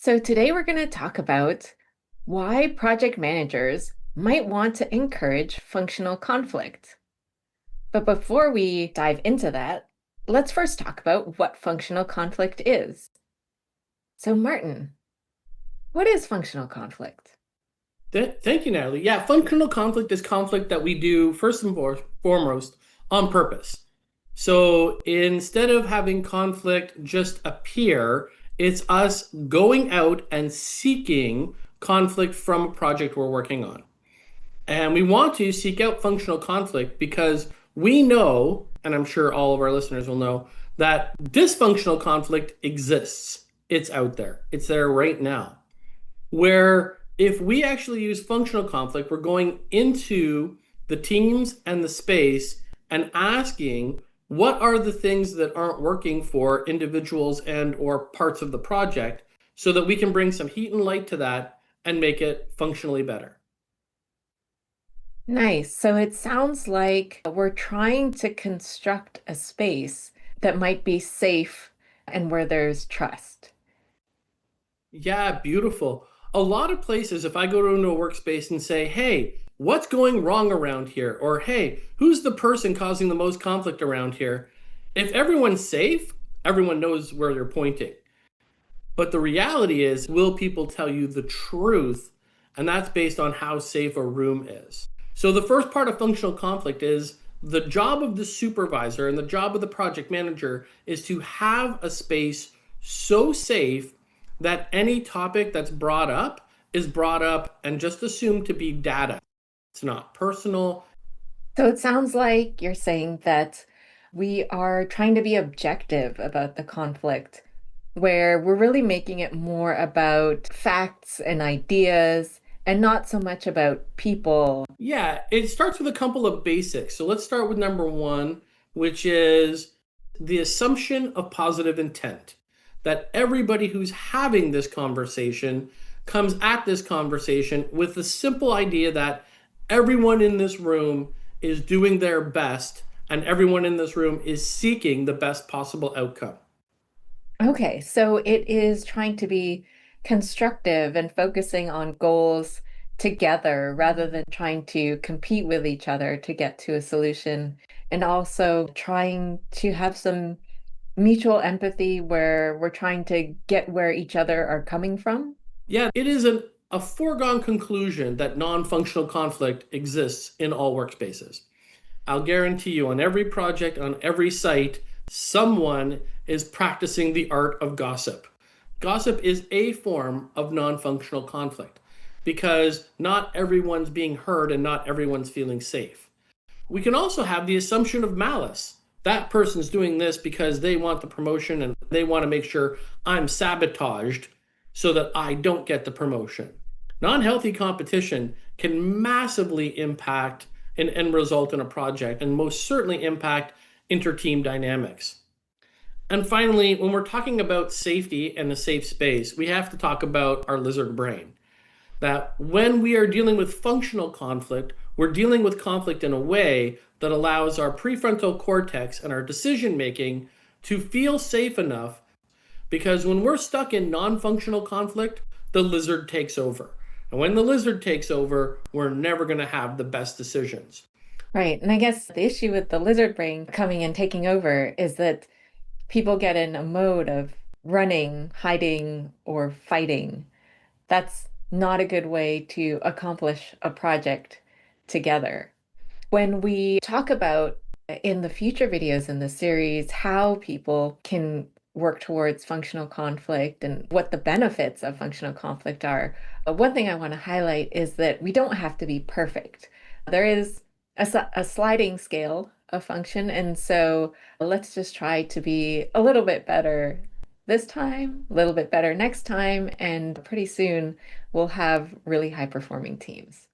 So today we're going to talk about why project managers might want to encourage functional conflict. But before we dive into that, let's first talk about what functional conflict is. So Martin, what is functional conflict? Thank you, Natalie. Yeah, functional conflict is conflict that we do first and foremost on purpose. So instead of having conflict just appear, it's us going out and seeking conflict from a project we're working on. And we want to seek out functional conflict because we know, and I'm sure all of our listeners will know, that dysfunctional conflict exists. It's out there, it's there right now. Where if we actually use functional conflict, we're going into the teams and the space and asking what are the things that aren't working for individuals and or parts of the project so that we can bring some heat and light to that and make it functionally better. Nice. So it sounds like we're trying to construct a space that might be safe and where there's trust. Yeah, beautiful. A lot of places, if I go into a workspace and say, hey, what's going wrong around here? Or hey, who's the person causing the most conflict around here? If everyone's safe, everyone knows where they're pointing. But the reality is, will people tell you the truth? And that's based on how safe a room is. So the first part of functional conflict is the job of the supervisor and the job of the project manager is to have a space so safe that any topic that's brought up is brought up and just assumed to be data. It's not personal. So it sounds like you're saying that we are trying to be objective about the conflict, where we're really making it more about facts and ideas and not so much about people. Yeah, it starts with a couple of basics. So let's start with number one, which is the assumption of positive intent. That everybody who's having this conversation comes at this conversation with the simple idea that everyone in this room is doing their best and everyone in this room is seeking the best possible outcome. Okay, so it is trying to be constructive and focusing on goals together rather than trying to compete with each other to get to a solution, and also trying to have some mutual empathy where we're trying to get where each other are coming from. Yeah, it is a foregone conclusion that non functional conflict exists in all workspaces. I'll guarantee you on every project, on every site, someone is practicing the art of gossip. Gossip is a form of non functional conflict because not everyone's being heard and not everyone's feeling safe. We can also have the assumption of malice. That person's doing this because they want the promotion and they want to make sure I'm sabotaged so that I don't get the promotion. Non healthy competition can massively impact and result in a project and most certainly impact inter-team dynamics. And finally, when we're talking about safety and a safe space, we have to talk about our lizard brain. That when we are dealing with functional conflict, we're dealing with conflict in a way that allows our prefrontal cortex and our decision making to feel safe enough because when we're stuck in non functional conflict, the lizard takes over. And when the lizard takes over, we're never going to have the best decisions. Right. And I guess the issue with the lizard brain coming and taking over is that people get in a mode of running, hiding, or fighting. That's not a good way to accomplish a project together. When we talk about in the future videos in the series how people can work towards functional conflict and what the benefits of functional conflict are, one thing I want to highlight is that we don't have to be perfect. There is a sliding scale of function, and so let's just try to be a little bit better this time, a little bit better next time, and pretty soon we'll have really high performing teams.